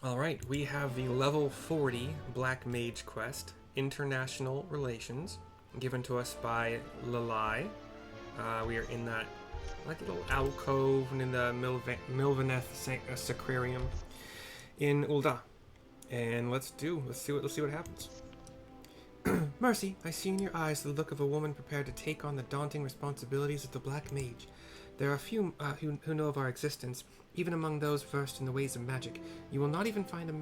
Alright, we have the level 40 Black Mage quest, International Relations, given to us by Lalai. We are in that like little alcove in the Milvaneth Sacrarium in Ul'dah. And let's see what happens. Mercy, I see in your eyes the look of a woman prepared to take on the daunting responsibilities of the Black Mage. There are few who know of our existence, even among those versed in the ways of magic. You will not even find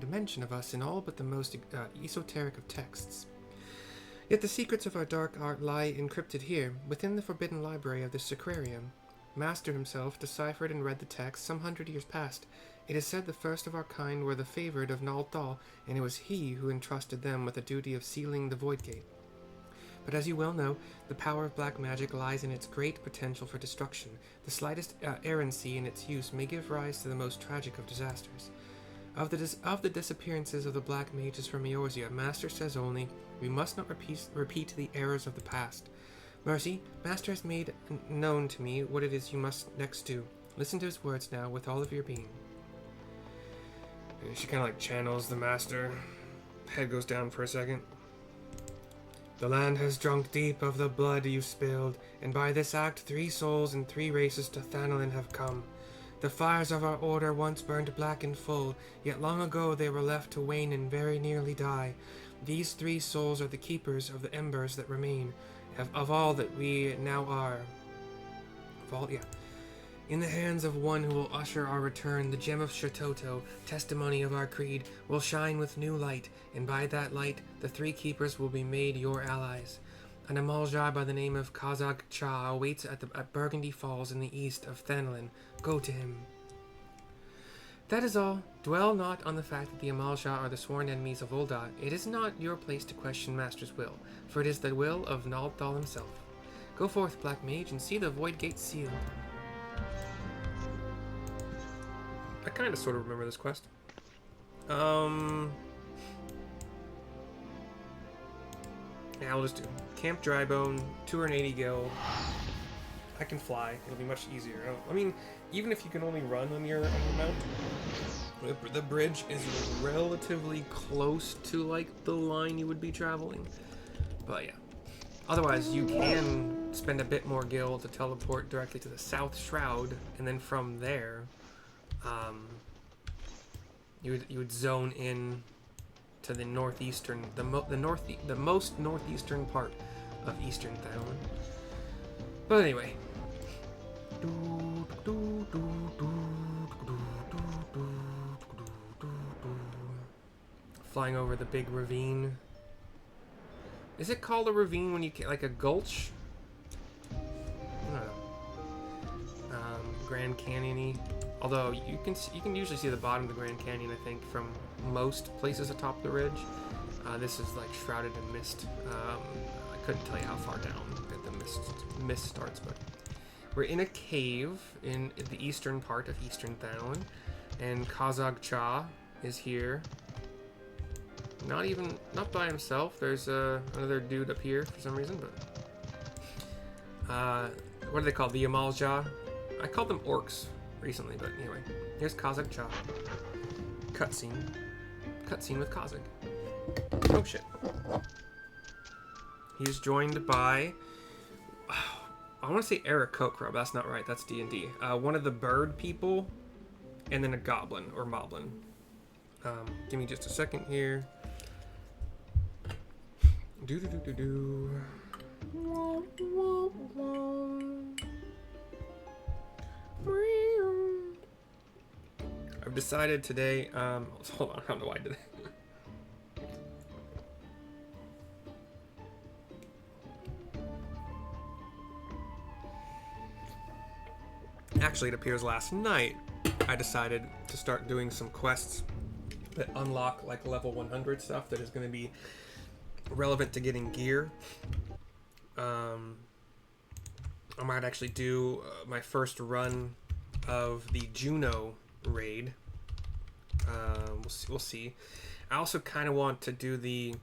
mention of us in all but the most esoteric of texts. Yet the secrets of our dark art lie encrypted here, within the forbidden library of the Sacrarium. Master himself deciphered and read the text some 100 years past. It is said the first of our kind were the favored of Nal Thal, and it was he who entrusted them with the duty of sealing the Void Gate. But as you well know, the power of black magic lies in its great potential for destruction. The slightest errancy in its use may give rise to the most tragic of disasters. Of the disappearances of the Black Mages from Eorzea, Master says only, we must not repeat the errors of the past. Mercy, Master has made known to me what it is you must next do. Listen to his words now with all of your being. And she kind of like channels the Master. Head goes down for a second. The land has drunk deep of the blood you spilled, and by this act 3 souls and 3 races to Thanalin have come. The fires of our order once burned black and full, yet long ago they were left to wane and very nearly die. These 3 souls are the keepers of the embers that remain, of all that we now are. In the hands of one who will usher our return, the gem of Shatoto, testimony of our creed, will shine with new light, and by that light, the 3 keepers will be made your allies. An Amaljar by the name of Kazak Cha awaits at Burgundy Falls in the east of Thanalin. Go to him. That is all. Dwell not on the fact that the Amaljar are the sworn enemies of Ul'dah. It is not your place to question Master's will, for it is the will of Nal Thal himself. Go forth, Black Mage, and see the Void Gate sealed. I kind of sort of remember this quest. Yeah, I'll just do Camp Drybone, 280 gil. I can fly. It'll be much easier. I mean, even if you can only run on your mount, the bridge is relatively close to like the line you would be traveling. But yeah. Otherwise, you can spend a bit more gil to teleport directly to the South Shroud, and then from there, you would zone in to the northeastern, the most northeastern part of Eastern Thailand. But anyway, flying over the big ravine. Is it called a ravine when you like a gulch? I don't know. Grand Canyon-y. Although you can usually see the bottom of the Grand Canyon, I think, from most places atop the ridge. This is like shrouded in mist. I couldn't tell you how far down the mist starts, but we're in a cave in the eastern part of Eastern Thailand, and Kazag Cha is here. Not by himself. There's another dude up here for some reason, but what are they called? The Amalja. I called them orcs recently, but anyway, here's Kazak Cha. Cutscene with Kazak. Oh shit. He's joined by, I want to say Eric Kokra, but that's not right. That's D&D. One of the bird people, and then a goblin or moblin. Give me just a second here. I've decided today, hold on, I don't know why I did that. Actually, it appears last night I decided to start doing some quests that unlock like level 100 stuff that is going to be relevant to getting gear. I might actually do my first run of the Juno raid. We'll see. I also kind of want to do the,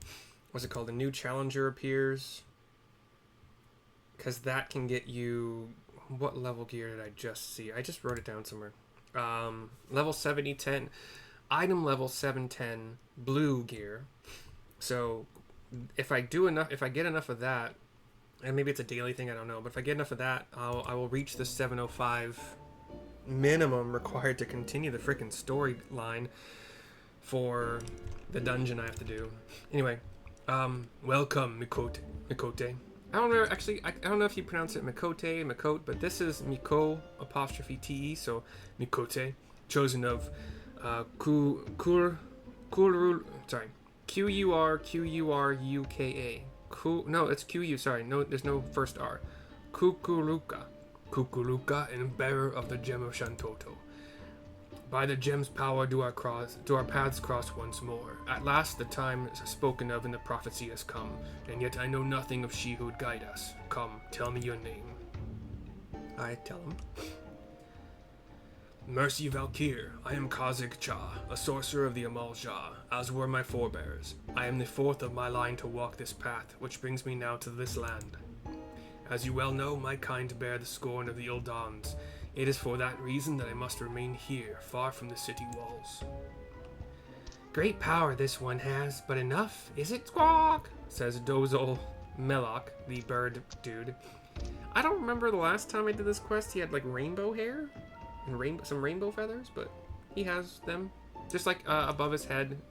what's it called? The new challenger appears, because that can get you. What level gear did I just see? I just wrote it down somewhere. Level 7010. Item level 710 blue gear. So if I get enough of that, and maybe it's a daily thing, I don't know, but if I get enough of that, I will reach the 705 minimum required to continue the freaking storyline for the dungeon I have to do. Anyway, welcome, Mikote. I don't know, actually, I don't know if you pronounce it Mikote, but this is Miko apostrophe T-E, so Mikote, chosen of Q-U-R-Q-U-R-U-K-A. No, it's Q-U, sorry, no, there's no first R. Kukuruka, and bearer of the gem of Shantoto. By the gem's power do our paths cross once more. At last the time spoken of in the prophecy has come, and yet I know nothing of she who would guide us. Come, tell me your name. I tell him. Mercy Valkyr, I am Kazakh Cha, a sorcerer of the Amal Jah, as were my forebears. I am the fourth of my line to walk this path, which brings me now to this land. As you well know, my kind bear the scorn of the Ildans. It is for that reason that I must remain here, far from the city walls. Great power this one has, but enough, is it, Squawk? Says Dozol Melok, the bird dude. I don't remember the last time I did this quest, he had like rainbow hair and some rainbow feathers, but he has them. Just like above his head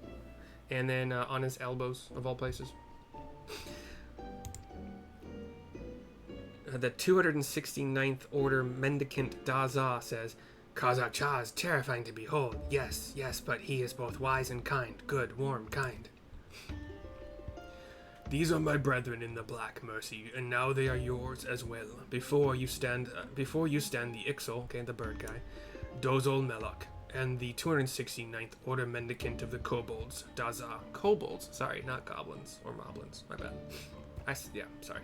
and then on his elbows, of all places. The 269th Order Mendicant Daza says, Kazakh Cha is terrifying to behold. Yes, but he is both wise and kind. Good, warm, kind. These are my brethren in the Black Mercy, and now they are yours as well. Before you stand the Ixal, okay, the bird guy, Dozol Melok, and the 269th Order Mendicant of the Kobolds, Daza. Kobolds, sorry, not goblins or moblins, my bad. Sorry.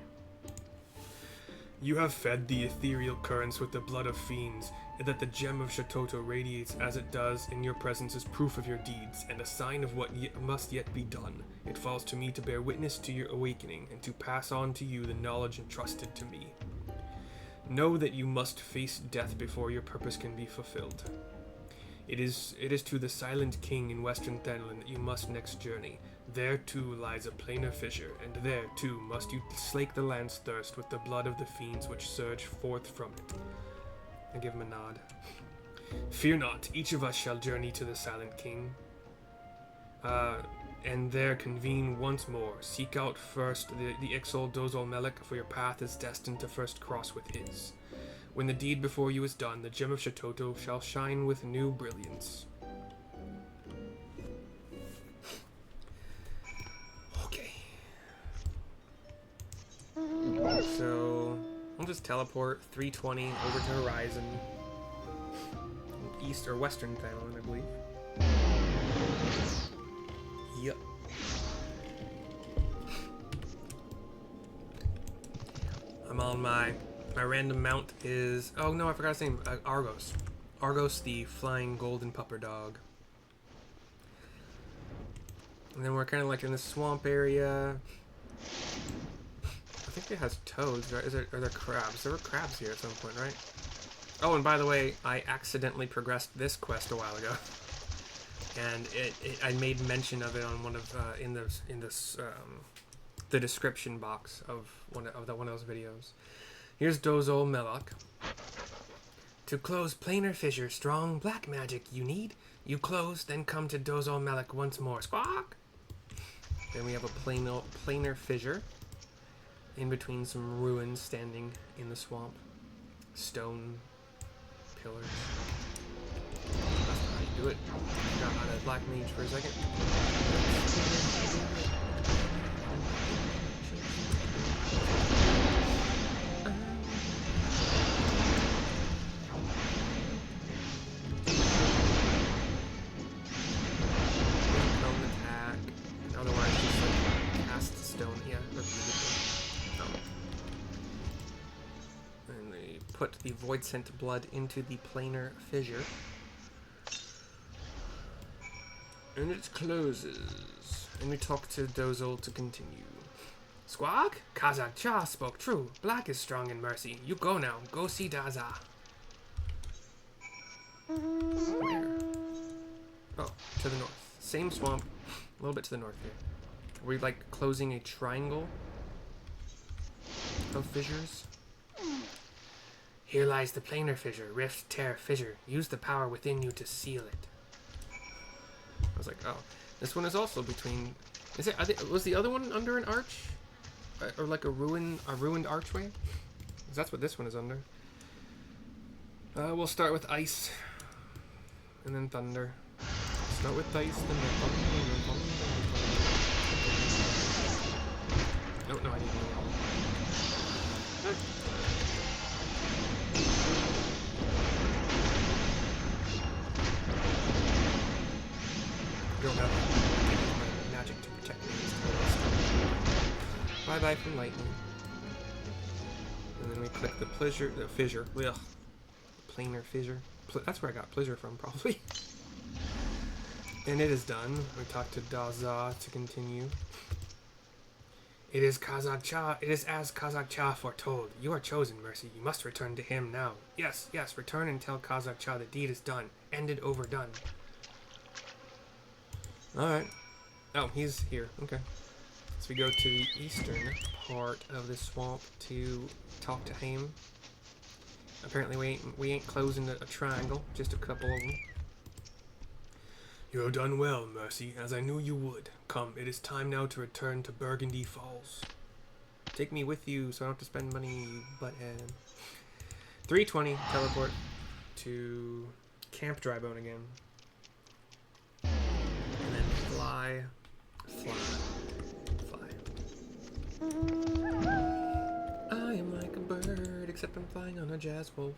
You have fed the ethereal currents with the blood of fiends, and that the gem of Shatoto radiates as it does in your presence is proof of your deeds, and a sign of what must yet be done. It falls to me to bear witness to your awakening, and to pass on to you the knowledge entrusted to me. Know that you must face death before your purpose can be fulfilled. It is to the Silent King in Western Thanalan that you must next journey. There too lies a planar fissure, and there too must you slake the land's thirst with the blood of the fiends which surge forth from it. I give him a nod. Fear not, each of us shall journey to the Silent King, and there convene once more. Seek out first the Ixal Dozol Melek, for your path is destined to first cross with his. When the deed before you is done, the gem of Shatoto shall shine with new brilliance. So, I'll just teleport 320 over to Horizon. East or Western Thanalan, I believe. Yep. I'm on my random mount is... Oh no, I forgot his name. Argos. Argos, the flying golden pupper dog. And then we're kind of like in the swamp area. I think it has toads, right? Are there crabs? There were crabs here at some point, right? Oh, and by the way, I accidentally progressed this quest a while ago, and I made mention of it on one of the description box of one of those videos. Here's Dozol Melok. To close Planar Fissure, strong black magic you need. You close, then come to Dozol Melok once more. Squawk. Then we have a planar fissure. In between some ruins standing in the swamp. Stone pillars. That's how you do it. Forgot how to Black Mage for a second. Cone attack. Otherwise just like cast stone. Yeah, repeatedly. And they put the Void Scent blood into the Planar Fissure. And it closes. And we talk to Dozol to continue. Squawk? Kazakh Cha spoke true. Black is strong in mercy. You go now. Go see Daza. Where? Oh, to the north. Same swamp, a little bit to the north here. Are we like closing a triangle of fissures? Here lies the planar fissure. Rift, tear, fissure. Use the power within you to seal it. I was like, oh, this one is also between. Is it? Was the other one under an arch, or like a ruined archway? 'Cause that's what this one is under. We'll start with ice, and then thunder. Start with ice, then thunder. No, I need more. I don't have my magic to protect me. Bye bye from lightning. And then we click the fissure. Ugh. Planar fissure. That's where I got pleasure from, probably. And it is done. We talk to Daza to continue. It is Kazakh Cha. It is as Kazakh Cha foretold. You are chosen, Mercy. You must return to him now. Yes, return and tell Kazakh Cha the deed is done. Ended, overdone. Alright. Oh, he's here. Okay. So we go to the eastern part of the swamp to talk to him. Apparently we ain't closing a triangle, just a couple of them. You have done well, Mercy, as I knew you would. Come, it is time now to return to Burgundy Falls. Take me with you so I don't have to spend money, butthead. 320, teleport to Camp Drybone again. And then fly. I am like a bird, except I'm flying on a jazz wolf.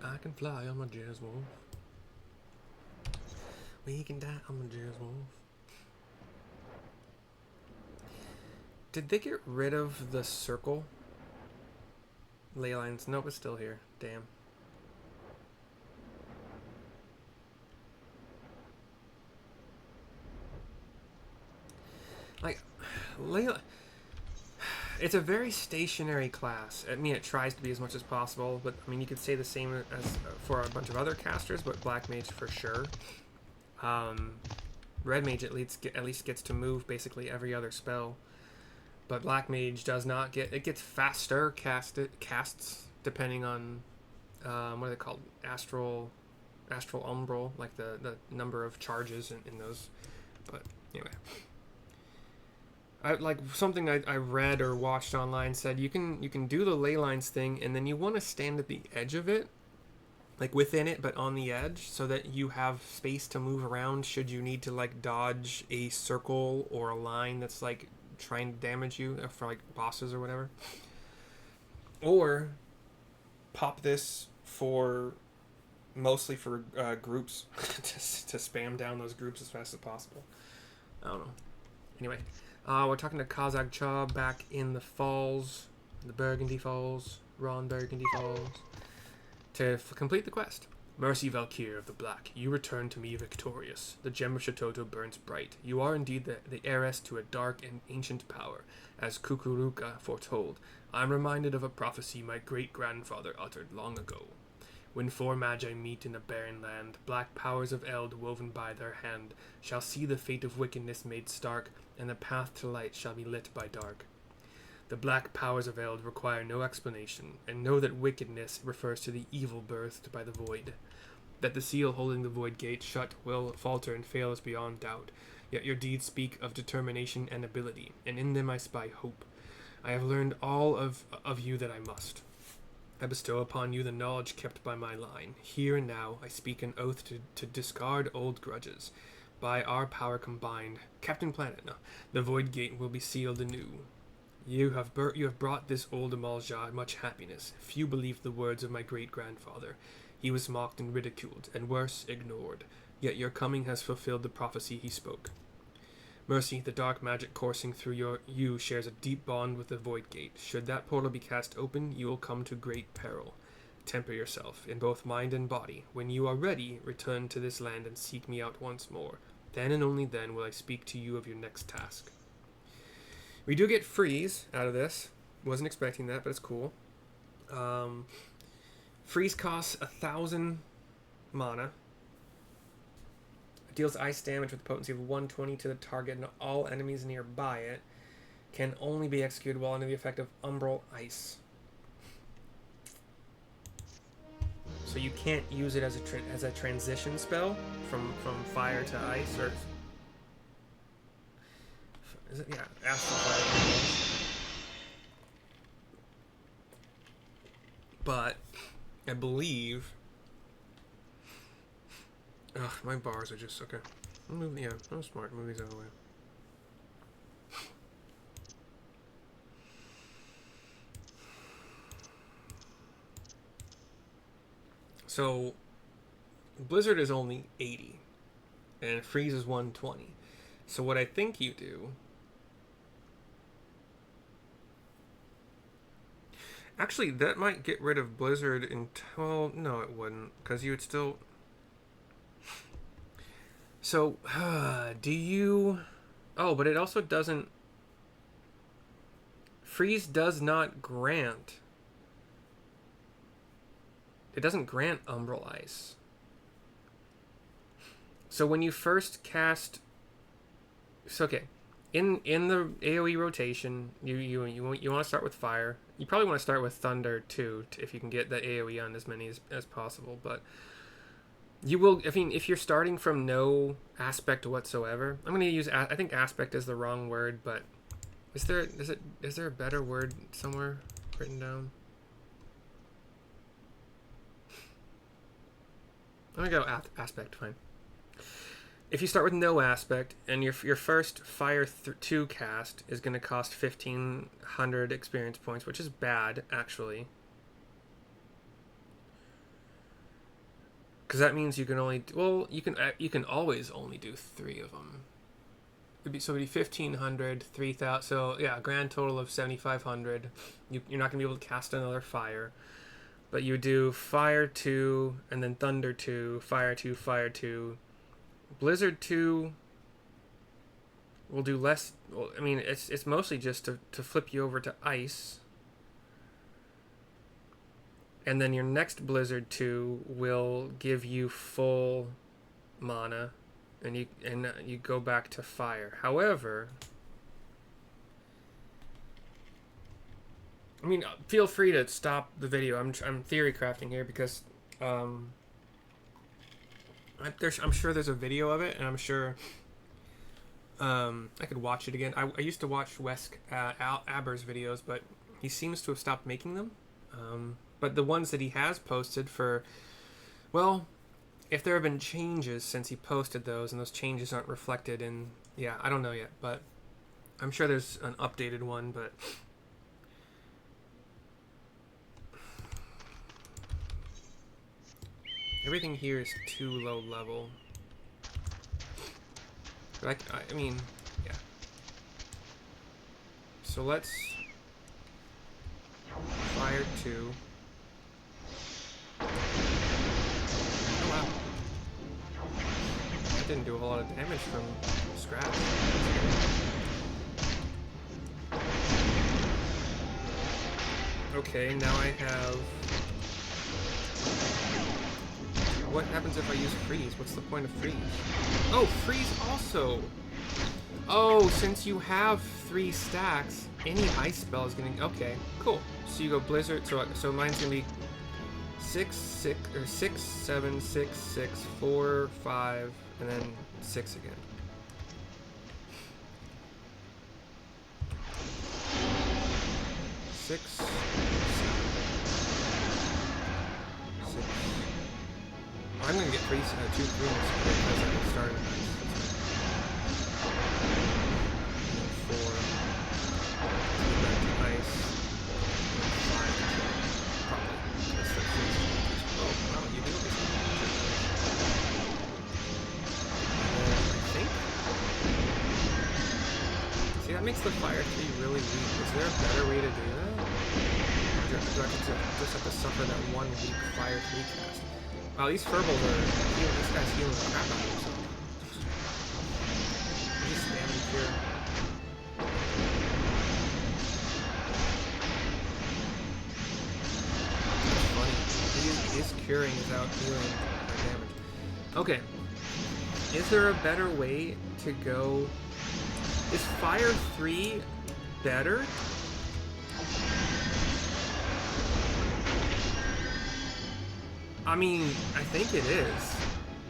I can fly on my jazz wolf. We can die on my jazz wolf. Did they get rid of the circle? Ley lines. Nope, it's still here. Damn. Like, it's a very stationary class. I mean, it tries to be as much as possible, but I mean, you could say the same as for a bunch of other casters, but Black Mage for sure. Red Mage at least gets to move basically every other spell, but Black Mage does not get. It gets faster casts depending on what are they called? Astral umbral, like the number of charges in those. But anyway. Something I read or watched online said you can do the ley lines thing, and then you want to stand at the edge of it, like within it but on the edge, so that you have space to move around should you need to like dodge a circle or a line that's like trying to damage you for like bosses or whatever. Or pop this for mostly for groups to spam down those groups as fast as possible. I don't know. Anyway. We're talking to Kazakh Cha back in the falls, the Burgundy Falls, Ron Burgundy Falls, to complete the quest. Mercy Valkyr of the Black, you return to me victorious. The gem of Shatoto burns bright. You are indeed the heiress to a dark and ancient power, as Kukuruka foretold. I am reminded of a prophecy my great-grandfather uttered long ago. When four magi meet in a barren land, black powers of Eld woven by their hand shall see the fate of wickedness made stark, and the path to light shall be lit by dark. The black powers of Eld require no explanation, and know that wickedness refers to the evil birthed by the void. That the seal holding the void gate shut will falter and fail is beyond doubt, yet your deeds speak of determination and ability, and in them I spy hope. I have learned all of you that I must. I bestow upon you the knowledge kept by my line. Here and now I speak an oath to discard old grudges. By our power combined, Captain Planet, the Void Gate will be sealed anew. You have brought this old Amalja much happiness. Few believed the words of my great-grandfather. He was mocked and ridiculed, and worse, ignored. Yet your coming has fulfilled the prophecy he spoke. Mercy, the dark magic coursing through you shares a deep bond with the Void Gate. Should that portal be cast open, you will come to great peril. Temper yourself, in both mind and body. When you are ready, return to this land and seek me out once more. Then and only then will I speak to you of your next task. We do get freeze out of this. Wasn't expecting that, but it's cool. Freeze costs 1,000 mana. Deals ice damage with a potency of 120 to the target and all enemies nearby it. Can only be executed while under the effect of umbral ice. So you can't use it as a transition spell from fire to ice, or is it? Yeah, astral fire. But I believe. Ugh, my bars are just okay. Yeah, I'm smart. Move these out of the way. So, Blizzard is only 80, and Freeze is 120. So what I think you do... Actually, that might get rid of Blizzard in... Well, no, it wouldn't, because you would still... So, do you... Oh, but it also doesn't... Freeze does not grant... It doesn't grant Umbral Ice. So when you first cast... So, okay. In the AoE rotation, you want to start with Fire. You probably want to start with Thunder, too, if you can get the AoE on as many as possible. But you will... I mean, if you're starting from no aspect whatsoever... I'm going to use... I think aspect is the wrong word, but... Is there a better word somewhere written down? I'm gonna go aspect, fine. If you start with no aspect, and your first Fire 2 cast is going to cost 1,500 experience points, which is bad, actually. Because that means you can only... Well, you can always only do 3 of them. It'd be 1,500, 3,000... So, yeah, a grand total of 7,500. You're not going to be able to cast another Fire. But you do Fire 2, and then Thunder 2, Fire 2, Fire 2. Blizzard 2 will do less... Well, I mean, it's mostly just to flip you over to Ice. And then your next Blizzard 2 will give you full mana, and you go back to Fire. However... I mean, feel free to stop the video. I'm theory crafting here because I'm sure there's a video of it, and I'm sure I could watch it again. I used to watch Wes Aber's videos, but he seems to have stopped making them. But the ones that he has posted for, well, if there have been changes since he posted those, and those changes aren't reflected in, yeah, I don't know yet, but I'm sure there's an updated one, but... Everything here is too low level. But I mean, yeah. So let's... Fire 2. Oh wow. That didn't do a whole lot of damage from scratch. Okay, now I have... What happens if I use Freeze? What's the point of Freeze? Oh, Freeze also! Oh, since you have 3 stacks, any ice spell is gonna... Okay, cool. So you go Blizzard, so mine's gonna be 6, 7, 6, 6, 4, 5, and then 6 again. Six. I'm gonna get 2 greens because I started nice. 4. Back to ice. 5 to kill. Probably. That's the freeze. Oh, wow, you do this. And then I think. See, that makes the Fire 3 really weak. Is there a better way to do that? Or do I just have to suffer that 1 weak Fire 3 cast? Wow, these Furbles are healing. This guy's healing the crap out of himself. He's just standing here. That's funny. Enduring is out dealing damage. Okay. Is there a better way to go? Is Fire 3 better? I mean, I think it is.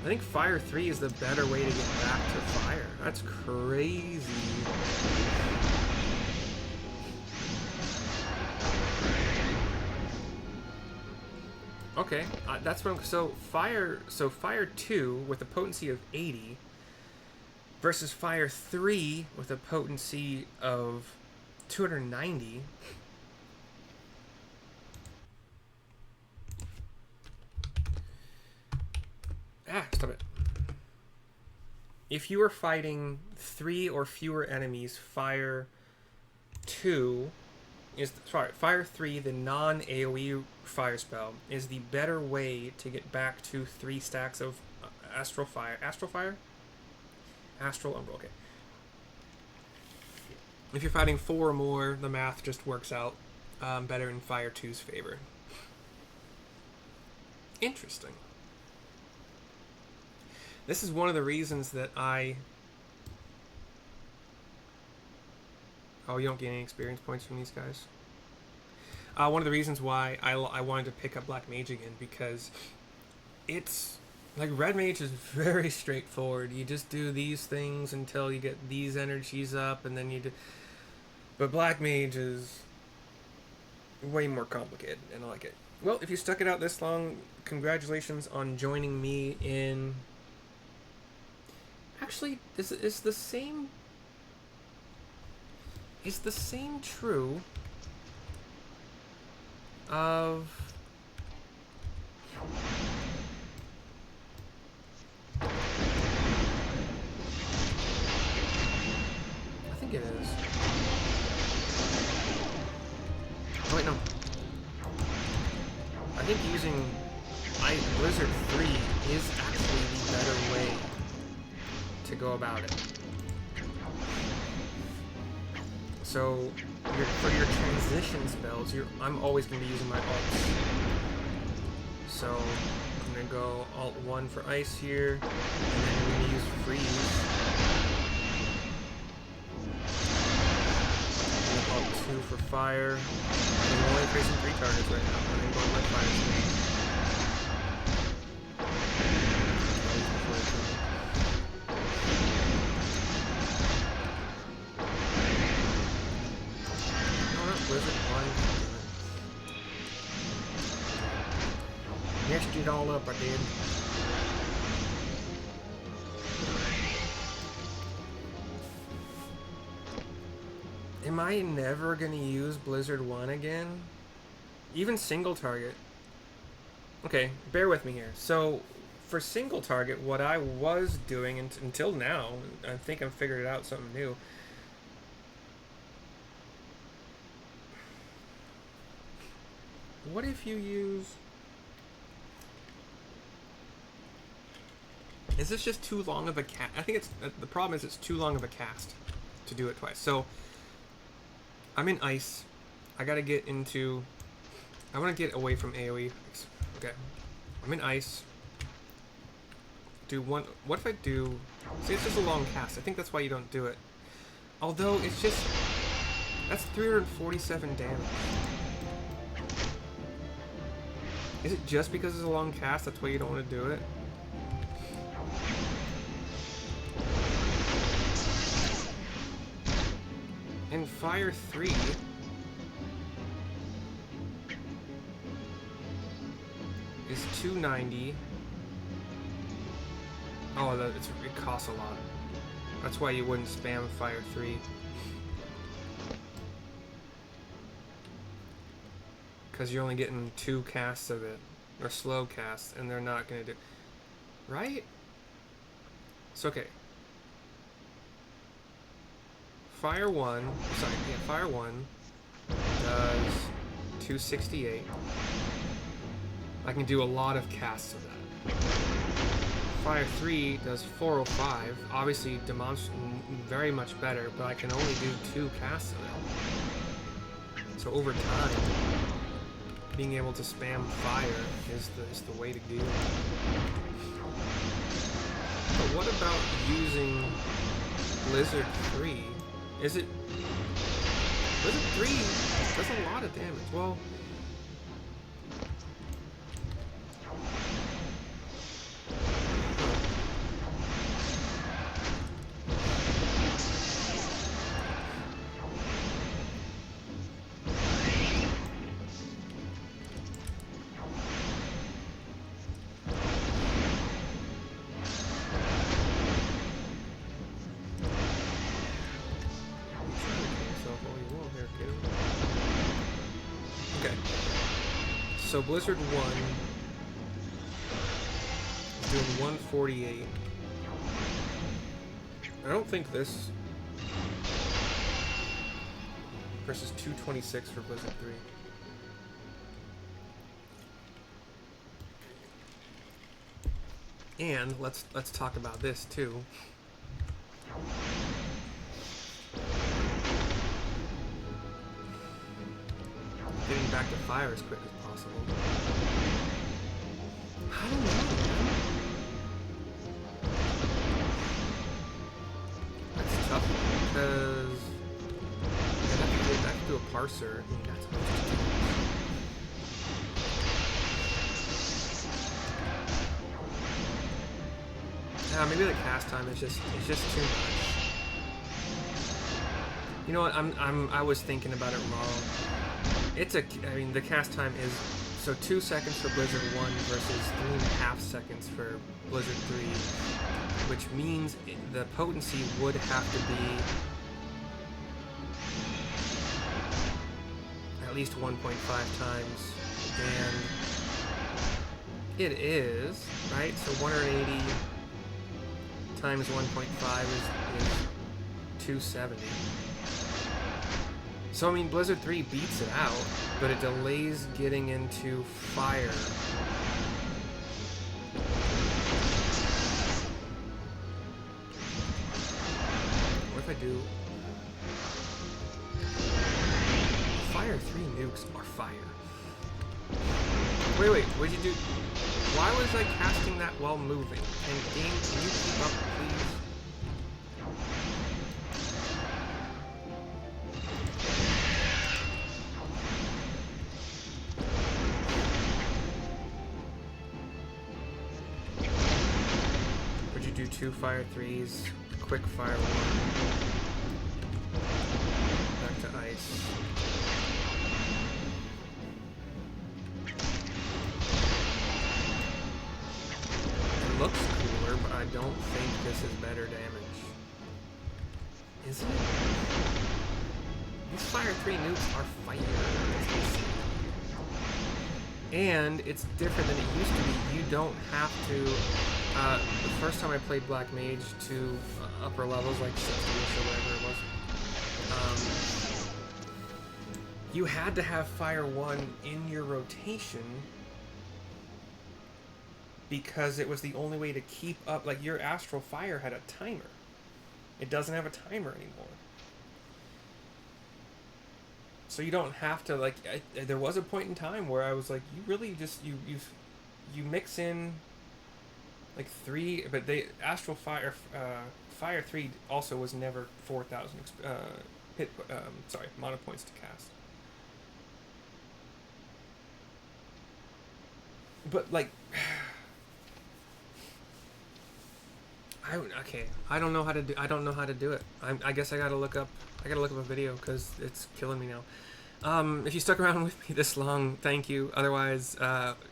I think Fire 3 is the better way to get back to fire. That's crazy. Okay, that's what I'm, so Fire 2 with a potency of 80 versus Fire 3 with a potency of 290. Stop it. If you are fighting 3 or fewer enemies, Fire 2 is, sorry, Fire 3, the non-AoE fire spell, is the better way to get back to 3 stacks of Astral Fire. Astral Fire? Astral Umbral, okay. If you're fighting 4 or more, the math just works out better in Fire 2's favor. Interesting. This is one of the reasons that I... Oh, you don't get any experience points from these guys? One of the reasons why I wanted to pick up Black Mage again, because it's... Like, Red Mage is very straightforward. You just do these things until you get these energies up, and then you do... But Black Mage is way more complicated, and I like it. Well, if you stuck it out this long, congratulations on joining me in... Actually, is the same... Is the same true of... I think it is. Oh wait, no. I think using Blizzard 3 is actually the better way to go about it. So, for your transition spells, I'm always going to be using my alts. So, I'm going to go Alt 1 for Ice here, and then I'm going to use Freeze. And Alt 2 for Fire. I'm only facing 3 targets right now, and then go to my Fire Speed. Messed it all up, I did. Am I never gonna use Blizzard 1 again? Even single target. Okay, bear with me here. So, for single target, what I was doing until now, I think I've figured out something new. What if you use... Is this just too long of a cast? I think it's... the problem is it's too long of a cast to do it twice. So, I'm in Ice. I gotta get into... I want to get away from AoE. Okay. I'm in Ice. Do one... What if I do... See, it's just a long cast. I think that's why you don't do it. Although, it's just... That's 347 damage. Is it just because it's a long cast, that's why you don't want to do it? And Fire 3... is 290. Oh, it costs a lot. That's why you wouldn't spam Fire 3. Because you're only getting 2 casts of it, or slow casts, and they're not going to do... Right? So, okay. Fire 1 does 268. I can do a lot of casts of that. Fire 3 does 405. Obviously, very much better, but I can only do 2 casts of it. So over time... being able to spam fire is the way to do it. But what about using Blizzard 3? Is it... Blizzard 3 does a lot of damage. Well... So Blizzard 1 is doing 148. I don't think this versus 226 for Blizzard 3. And let's talk about this too. Getting back to fire as quick as possible. I don't know, man. That's tough because I'd have to do a parser. I mean, that's maybe the cast time is just too much. You know what? I was thinking about it wrong. I mean, the cast time is, so 2 seconds for Blizzard 1 versus 3.5 seconds for Blizzard 3, which means the potency would have to be at least 1.5 times, and it is, right? So 180 times 1.5 is 270. So, I mean, Blizzard 3 beats it out, but it delays getting into fire. What if I do... Fire 3 nukes are fire. Wait, what'd you do? Why was I casting that while moving? And game, can you keep up, please? Do 2 fire 3s, quick fire 1, back to ice. It looks cooler, but I don't think this is better damage. Is it? These fire 3 nukes are fire. And it's different than it used to be. You don't have to... the first time I played Black Mage to upper levels, like 60ish or whatever it was, you had to have Fire 1 in your rotation because it was the only way to keep up. Like, your Astral Fire had a timer. It doesn't have a timer anymore. So you don't have to, like, there was a point in time where I was like, you really just, you mix in like 3, but Astral Fire, Fire 3 also was never 4,000 mono points to cast. But like, I don't know how to do it. I guess I gotta look up a video because it's killing me now. If you stuck around with me this long, thank you. Otherwise,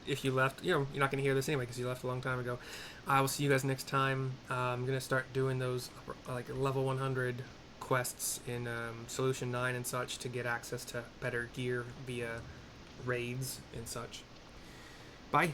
if you left, you're not gonna hear this anyway because you left a long time ago. I will see you guys next time. I'm gonna start doing those like level 100 quests in Solution 9 and such to get access to better gear via raids and such. Bye.